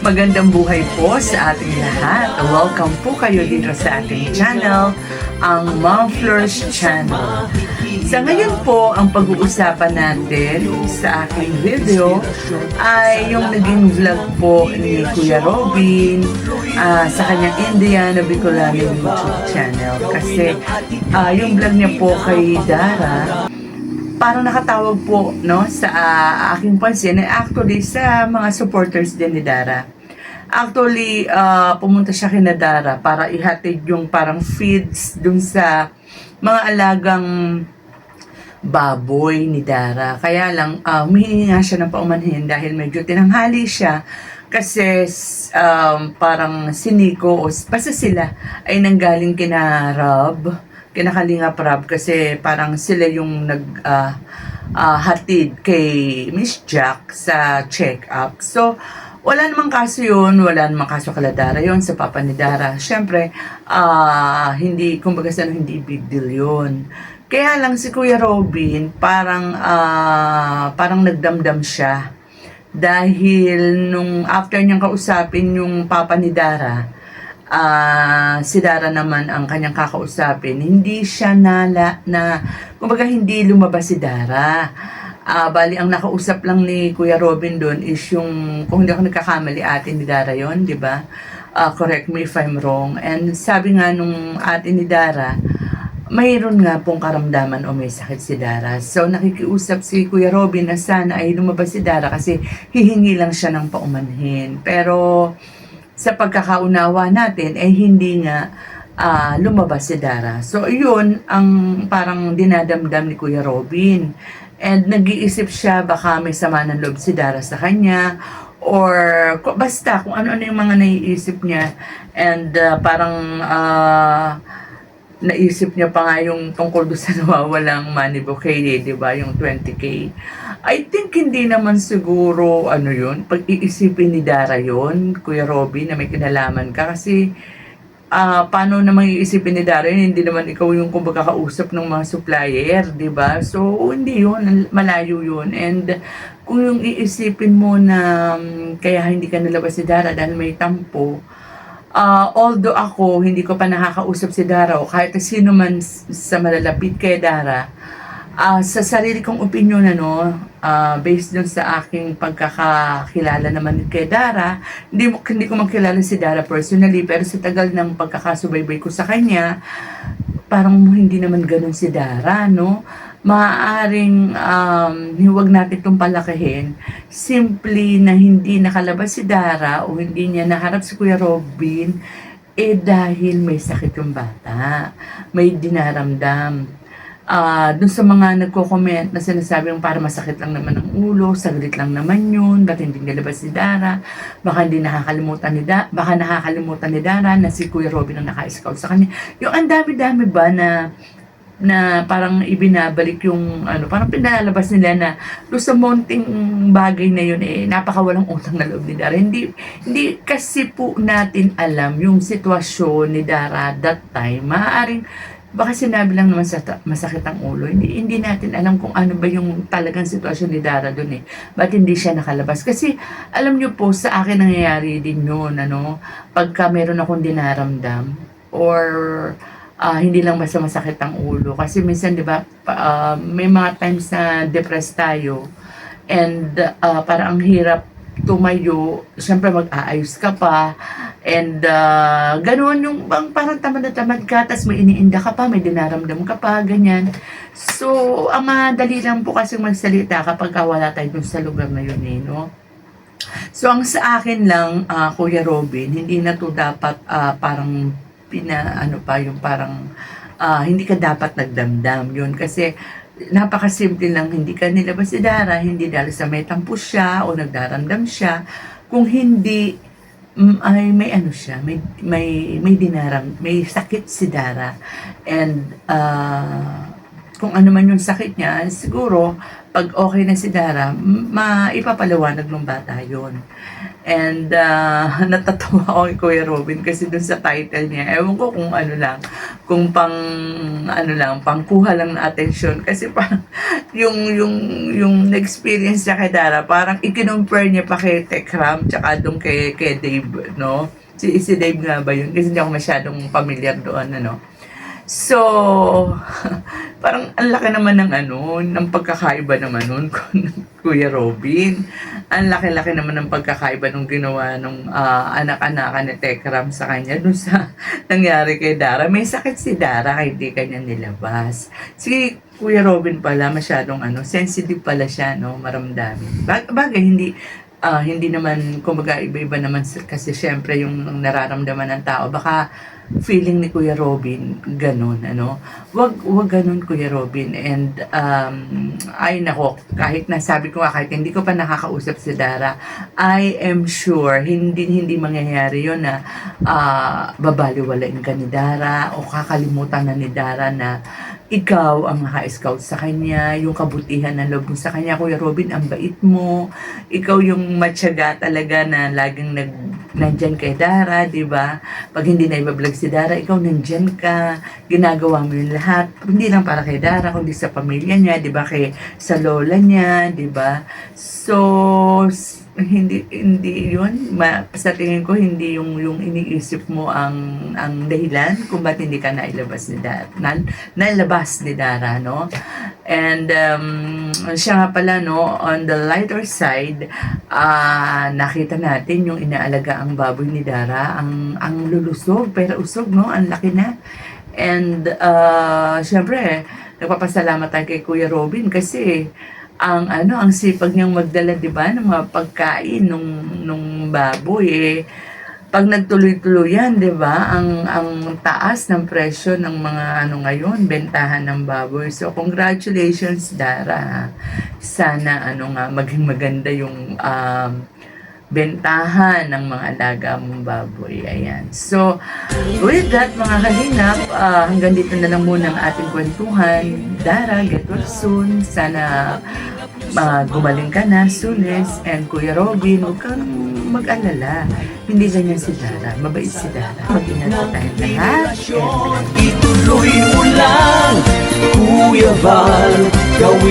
Magandang buhay po sa ating lahat. Welcome po kayo dito sa ating channel, ang Mom Flourish Channel. Sa ngayon po, ang pag-uusapan natin sa aking video ay yung naging vlog po ni Kuya Robin sa kanyang Indiana Bicolano YouTube channel. Kasi yung vlog niya po kay Dara, parang nakatawag po no sa aking pansin, actually sa mga supporters din ni Dara. Actually, pumunta siya kina Dara para ihatid yung parang feeds dun sa mga alagang baboy ni Dara. Kaya lang, humihingi nga siya ng paumanhin dahil medyo tinanghali siya kasi parang si Nico o basta sila ay nanggaling kina Rob, kinakalingap Rob, kasi parang sila yung hatid kay Miss Jack sa check-up. So, wala namang kaso yun, wala namang kaso kala Dara yun, sa papa ni Dara. Siyempre, hindi, kumbaga sa hindi big deal yun. Kaya lang si Kuya Robin, parang nagdamdam siya. Dahil nung after niyang kausapin yung papa ni Dara, si Dara naman ang kanyang kakausapin, hindi siya kumbaga hindi lumabas si Dara. Bali, ang nakausap lang ni Kuya Robin doon is yung, kung hindi ako nagkakamali, ate ni Dara yon, di ba? Correct me if I'm wrong. And sabi nga nung ate ni Dara, mayroon nga pong karamdaman o may sakit si Dara. So, nakikiusap si Kuya Robin na sana ay lumabas si Dara kasi hihingi lang siya ng paumanhin. Pero, sa pagkakaunawa natin, ay hindi nga lumabas si Dara. So, yun ang parang dinadamdam ni Kuya Robin. And nag-iisip siya, baka may sama ng loob si Dara sa kanya, or basta kung ano-ano yung mga naiisip niya. And parang naisip niya pa nga yung tungkol doon sa nawawalang money bouquet, di ba? Yung 20K. I think hindi naman siguro, yun, pag-iisipin ni Dara yun, Kuya Robin, na may kinalaman ka. Kasi, paano naman iisipin ni Dara yun? Hindi naman ikaw yung kumbaga kausap ng mga supplier, di ba? So, hindi yun, malayo yun. And, kung yung iisipin mo na kaya hindi ka nalabas si Dara dahil may tampo, although ako, hindi ko pa nakakausap si Dara o kahit sino man sa malalapit kay Dara, sa sarili kong opinion, based dun sa aking pagkakakilala naman kay Dara, hindi ko makilala si Dara personally, pero sa tagal ng pagkakasubaybay ko sa kanya, parang hindi naman ganun si Dara, no? Maaaring huwag natin itong palakihin, simply na hindi nakalabas si Dara o hindi niya naharap si Kuya Robin, dahil may sakit yung bata, may dinaramdam. Dun sa mga nagko-comment na sinasabing para masakit lang naman ang ulo, saglit lang naman yun, ba't hindi nilabas si Dara, baka nakakalimutan ni Dara na si Kuya Robin ang naka-scout sa kanya. Yung ang dami-dami ba na parang ibinabalik yung parang pinalabas nila na doon sa monting bagay na yun, napakawalang utang na loob ni Dara. Hindi kasi po natin alam yung sitwasyon ni Dara that time. Maaaring baka sinabi lang naman masakit ang ulo. Hindi natin alam kung ano ba yung talagang sitwasyon ni Dara doon Ba't hindi siya nakalabas? Kasi alam nyo po, sa akin nangyayari din yun, pagka meron akong dinaramdam or hindi lang basta masakit ang ulo. Kasi minsan, di ba, may mga times na depressed tayo and parang ang hirap tumayo, siyempre mag-aayos ka pa, and ganoon yung parang tamad na tamad ka, tas may iniinda ka pa, may dinaramdam ka pa, ganyan. So, ang madali lang po kasi magsalita kapag wala tayo dun sa lugar na yun no? So, ang sa akin lang, Kuya Robin, hindi na to dapat parang yung parang hindi ka dapat nagdamdam yun, kasi napakasimple lang, hindi ka nilabas si Dara, hindi dahil sa may tampo siya o nagdaramdam siya, kung hindi ay may sakit si Dara, and kung ano man yung sakit niya, siguro pag okay na si Dara, maipapaliwanag ng bata yun. And natatawa ako kay Kuya Robin kasi dun sa title niya, ewan ko kung ano lang, kung pangkuha lang ng atensyon. Kasi parang yung experience niya kay Dara, parang i-compare niya pa kay Tekram, tsaka dun kay Dave, no? Si Dave nga ba yun? Kasi hindi ako masyadong familiar doon, ano? So, parang ang laki naman ng pagkakaiba naman nun, Kuya Robin. Ang laki-laki naman ng pagkakaiba nung ginawa nung anak-anakan ni Tekram sa kanya dun sa nangyari kay Dara. May sakit si Dara kaya di kanya nilabas. Si Kuya Robin pala masyadong sensitive pala siya, no, maramdamin. Bagay, hindi naman, kumbaga iba-iba naman kasi syempre yung nararamdaman ng tao. Baka feeling ni Kuya Robin ganun, wag ganun, Kuya Robin. And ay nako, kahit nasabi ko nga, kahit hindi ko pa nakakausap si Dara, I am sure hindi mangyayari yun na babaliwalain ka ni Dara o kakalimutan na ni Dara na ikaw ang naka-scout sa kanya, yung kabutihan ng loob mo sa kanya. Kuya Robin, ang bait mo, ikaw yung matyaga talaga na laging nandyan kay Dara, di ba? Pag hindi na ibablog si Dara, ikaw nandyan ka, ginagawa mo yung lahat, hindi lang para kay Dara, kundi sa pamilya niya, di ba? Sa lola niya, di ba? So, hindi yun, sa tingin ko, hindi yung iniisip mo ang dahilan kung ba't hindi ka nailabas ni Dara, nalabas ni Dara, no? And siya nga pala, no, on the lighter side, nakita natin yung inaalaga ang baboy ni Dara, ang lulusog, pero usog, no, ang laki na. And syempre, nagpapasalamat tayo kay Kuya Robin kasi ang sipag niyang magdala, 'di ba, ng mga pagkain nung baboy, pag nagtuloy-tuloyan, 'di ba, ang taas ng presyo ng mga ngayon, bentahan ng baboy. So congratulations, Dara. Sana maging maganda yung bentahan ng mga alaga mong baboy. Ayan. So, with that, mga kalingap, hanggang dito na lang muna ang ating kwentuhan. Dara, get well soon. Sana gumaling ka na, soonest. And Kuya Robin, huwag kang mag-alala. Hindi ganyan si Dara. Mabait si Dara. Mag-ingat po tayong lahat. Ituloy mo lang, Kuya Val, gawin